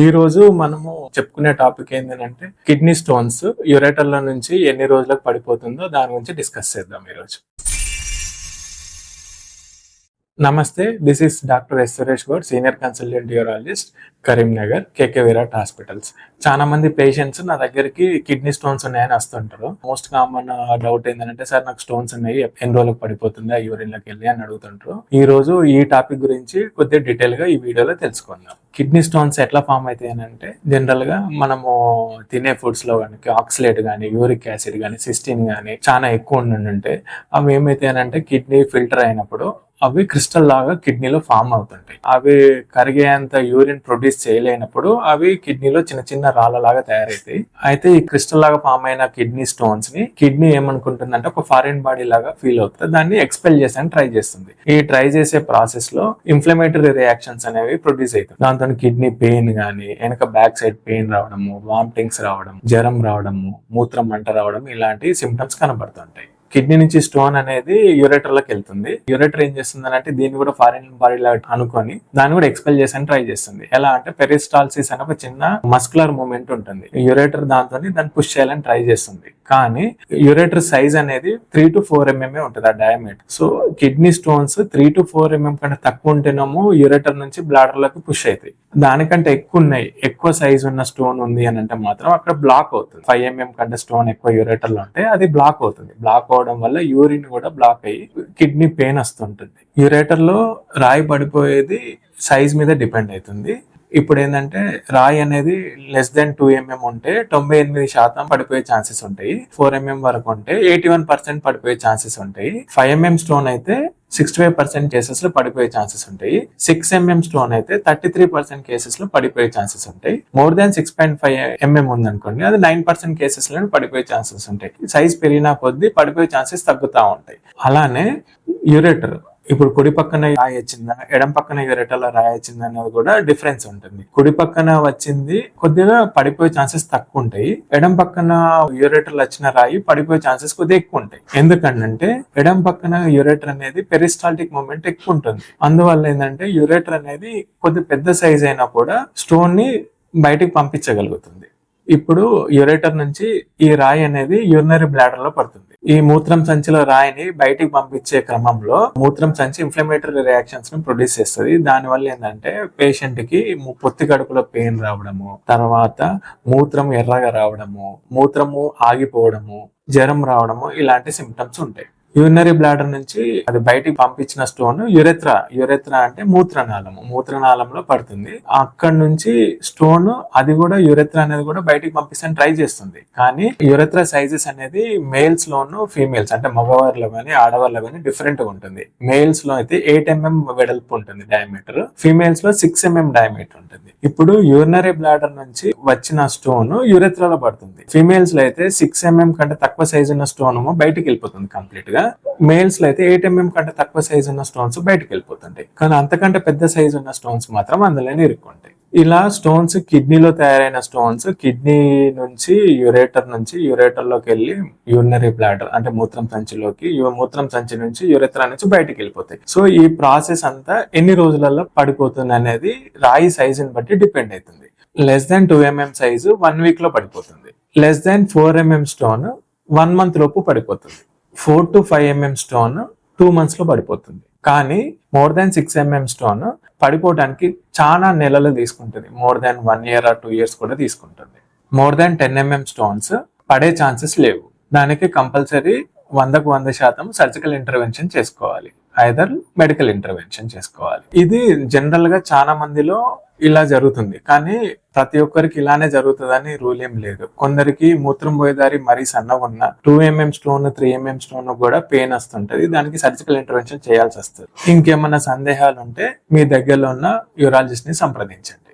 ఈ రోజు మనము చెప్పుకునే టాపిక్ ఏంటంటే కిడ్నీ స్టోన్స్ యురేటర్ల నుంచి ఎన్ని రోజులకు పడిపోతుందో దాని గురించి డిస్కస్ చేద్దాం ఈరోజు. నమస్తే, this is doctor yes Suresh Goud, senior consultant urologist, Karimnagar, KK Virat hospitals. చాలా మంది పేషెంట్స్ నా దగ్గరికి కిడ్నీ స్టోన్స్ ఉన్నాయని వస్తుంటారు. మోస్ట్ కామన్ డౌట్ ఏంటంటే, సార్ నాకు స్టోన్స్ ఉన్నాయి, ఎన్ని రోజులకు పడిపోతుందా యూరిన్ లోకి వెళ్ళి అని అడుగుతుంటారు. ఈ రోజు ఈ టాపిక్ గురించి కొద్దిగా డీటెయిల్ గా ఈ వీడియోలో తెలుసుకుందాం. కిడ్నీ స్టోన్స్ ఎట్లా ఫామ్ అవుతాయి అంటే, జనరల్ గా మనము తినే ఫుడ్స్ లో కానీ ఆక్సిలేట్ కానీ, యూరిక్ యాసిడ్ కానీ, సిస్టిన్ కానీ చాలా ఎక్కువ ఉంటే అవి ఏమైతాయనంటే కిడ్నీ ఫిల్టర్ అయినప్పుడు అవి క్రిస్టల్ లాగా కిడ్నీలో ఫామ్ అవుతుంటాయి. అవి కరిగేంత యూరిన్ ప్రొడ్యూస్ చేయలేనప్పుడు అవి కిడ్నీలో చిన్న చిన్న రాళ్ళలాగా తయారైతాయి. అయితే ఈ క్రిస్టల్ లాగా ఫామ్ అయిన కిడ్నీ స్టోన్స్ ని కిడ్నీ ఏమనుకుంటుందంటే ఒక ఫారిన్ బాడీ లాగా ఫీల్ అవుతుంది. దాన్ని ఎక్స్పెల్ చేసానికి ట్రై చేస్తుంది. ఈ ట్రై చేసే ప్రాసెస్ లో ఇన్ఫ్లమేటరీ రియాక్షన్స్ అనేవి ప్రొడ్యూస్ అవుతాయి. దాంతో కిడ్నీ పెయిన్ గానీ, వెనక బ్యాక్ సైడ్ పెయిన్ రావడము, వామిటింగ్స్ రావడం, జ్వరం రావడము, మూత్రం మంట రావడం, ఇలాంటి సిమ్టమ్స్ కనబడుతుంటాయి. కిడ్నీ నుంచి స్టోన్ అనేది యూరేటర్ లోకి వెళ్తుంది. యూరేటర్ ఏం చేస్తుంది అంటే దీన్ని కూడా ఫారిన్ బాడీ లాగా అనుకొని దాన్ని కూడా ఎక్స్పెల్ చేసాను ట్రై చేస్తుంది. ఎలా అంటే పెరిస్టాల్సిస్ అనే ఒక చిన్న మస్కులర్ మూమెంట్ ఉంటుంది. యూరేటర్ దాంతో దాన్ని పుష్ చేయాలని ట్రై చేస్తుంది. కానీ యూరేటర్ సైజ్ అనేది 3 to 4 mm ఉంటుంది ఆ diameter. So kidney stones 3 to 4 mm కంటే తక్కువ ఉంటేనేమో యూరేటర్ నుంచి బ్లాడర్ లోకి పుష్ అవుతాయి. దానికంటే ఎక్కువ ఉన్నాయి, ఎక్కువ సైజ్ ఉన్న స్టోన్ ఉంది అని అంటే మాత్రం అక్కడ బ్లాక్ అవుతుంది. 5 mm కంటే స్టోన్ ఎక్కువ యూరేటర్ లో ఉంటే అది బ్లాక్ అవుతుంది. బ్లాక్ అవడం వల్ల యూరిన్ కూడా బ్లాక్ అయ్యి కిడ్నీ పెయిన్ వస్తుంటుంది. యూరేటర్ లో రాయి పడిపోయేది సైజ్ మీద డిపెండ్ అవుతుంది. ఇప్పుడు ఏంటంటే రాయి అనేది లెస్ దెన్ 2 mm ఉంటే 98% పడిపోయే ఛాన్సెస్ ఉంటాయి. 4 mm వరకు ఉంటే 81% పడిపోయే ఛాన్సెస్ ఉంటాయి. 5 mm స్టోన్ అయితే 65% కేసెస్ లో పడిపోయే ఛాన్సెస్ ఉంటాయి. 6 mm స్టోన్ అయితే 33% కేసెస్ లో పడిపోయే ఛాన్సెస్ ఉంటాయి. మోర్ దాన్ 6.5 mm ఉందనుకోండి, అది 9% కేసెస్ లో పడిపోయే ఛాన్సెస్ ఉంటాయి. సైజ్ పెరిగినా కొద్దీ పడిపోయే ఛాన్సెస్ తగ్గుతూ ఉంటాయి. అలానే యూరేటర్ ఇప్పుడు కుడి పక్కన రాయి వచ్చిందా, ఎడం పక్కన యూరేటర్లో రాయి వచ్చిందా అనేది కూడా డిఫరెన్స్ ఉంటుంది. కుడి పక్కన వచ్చింది కొద్దిగా పడిపోయే ఛాన్సెస్ తక్కువ ఉంటాయి. ఎడం పక్కన యూరేటర్లో వచ్చిన రాయి పడిపోయే ఛాన్సెస్ కొద్దిగా ఎక్కువ ఉంటాయి. ఎందుకంటే ఎడం పక్కన యూరేటర్ అనేది పెరిస్టాల్టిక్ మూమెంట్ ఎక్కువ ఉంటుంది. అందువల్ల ఏంటంటే యూరేటర్ అనేది కొద్ది పెద్ద సైజ్ అయినా కూడా స్టోన్ ని బయటికి పంపించగలుగుతుంది. ఇప్పుడు యూరేటర్ నుంచి ఈ రాయి అనేది యూరినరీ బ్లాడర్ లో పడుతుంది. ఈ మూత్రం సంచిలో రాయిని బయటికి పంపించే క్రమంలో మూత్రం సంచి ఇన్ఫ్లమేటరీ రియాక్షన్స్ ని ప్రొడ్యూస్ చేస్తుంది. దానివల్ల ఏంటంటే పేషెంట్ కి పొత్తి కడుపులో పెయిన్ రావడము, తర్వాత మూత్రం ఎర్రగా రావడము, మూత్రము ఆగిపోవడము, జ్వరం రావడము, ఇలాంటి సిమ్టమ్స్ ఉంటాయి. యూరినరీ బ్లాడర్ నుంచి అది బయటికి పంపించిన స్టోన్ యురెత్రా అంటే మూత్రనాళంలో పడుతుంది. అక్కడ నుంచి స్టోన్ అది కూడా యురెత్రా అనేది కూడా బయటికి పంపిస్తాను ట్రై చేస్తుంది. కానీ యురెత్రా సైజెస్ అనేది మేల్స్ లోను ఫీమేల్స్ అంటే మగవారిలో కానీ ఆడవారిలో కానీ డిఫరెంట్ గా ఉంటుంది. మేల్స్ లో అయితే 8 mm వెడల్పు ఉంటుంది డయామీటర్, ఫీమేల్స్ లో 6 mm డయామీటర్ ఉంటుంది. ఇప్పుడు యూరినరీ బ్లాడర్ నుంచి వచ్చిన స్టోన్ యురెత్రాలో పడుతుంది. ఫీమేల్స్ లో అయితే 6 mm కంటే తక్కువ సైజ్ ఉన్న స్టోన్ బయటికి వెళ్ళిపోతుంది కంప్లీట్ గా. మేల్స్ లో అయితే 8 mm కంటే తక్కువ సైజ్ ఉన్న స్టోన్స్ బయటకు వెళ్ళిపోతుంటాయి. కానీ అంతకంటే పెద్ద సైజ్ ఉన్న స్టోన్స్ మాత్రం అందులోనే ఇరుక్కుంటాయి. ఇలా స్టోన్స్ కిడ్నీలో తయారైన స్టోన్స్ కిడ్నీ నుంచి యూరేటర్ లోకి వెళ్ళి యూరినరీ బ్లాడర్ అంటే మూత్రం సంచిలోకి, మూత్రం సంచి నుంచి యూరెత్రా నుంచి బయటకు వెళ్ళిపోతాయి. సో ఈ ప్రాసెస్ అంతా ఎన్ని రోజులలో పడిపోతుంది అనేది రాయి సైజుని బట్టి డిపెండ్ అవుతుంది. Less than 2 mm size 1 week లో పడిపోతుంది. Less than 4 mm stone 1 month లోపు పడిపోతుంది. 4 to 5 mm స్టోన్ 2 months లో పడిపోతుంది. కానీ మోర్ దాన్ 6 mm స్టోన్ పడిపోవడానికి చాలా నెలలు తీసుకుంటుంది. More than 1 year or 2 years కూడా తీసుకుంటుంది. మోర్ దాన్ 10 mm స్టోన్స్ పడే ఛాన్సెస్ లేవు. దానికి కంపల్సరీ 100% సర్జికల్ ఇంటర్వెన్షన్ చేసుకోవాలి, ఐదర్ మెడికల్ ఇంటర్వెన్షన్ చేసుకోవాలి. ఇది జనరల్ గా చాలా మందిలో ఇలా జరుగుతుంది. కానీ ప్రతి ఒక్కరికి ఇలానే జరుగుతుందని రూల్ ఏం లేదు. కొందరికి మూత్రం పోయేదారి మరీ సన్నగా ఉన్న 2 mm స్టోన్ 3 mm స్టోన్ కూడా పెయిన్ వస్తుంటది. దానికి సర్జికల్ ఇంటర్వెన్షన్ చేయాల్సి వస్తుంది. ఇంకేమన్నా సందేహాలు ఉంటే మీ దగ్గరలో ఉన్న యూరాలజిస్ట్ ని సంప్రదించండి.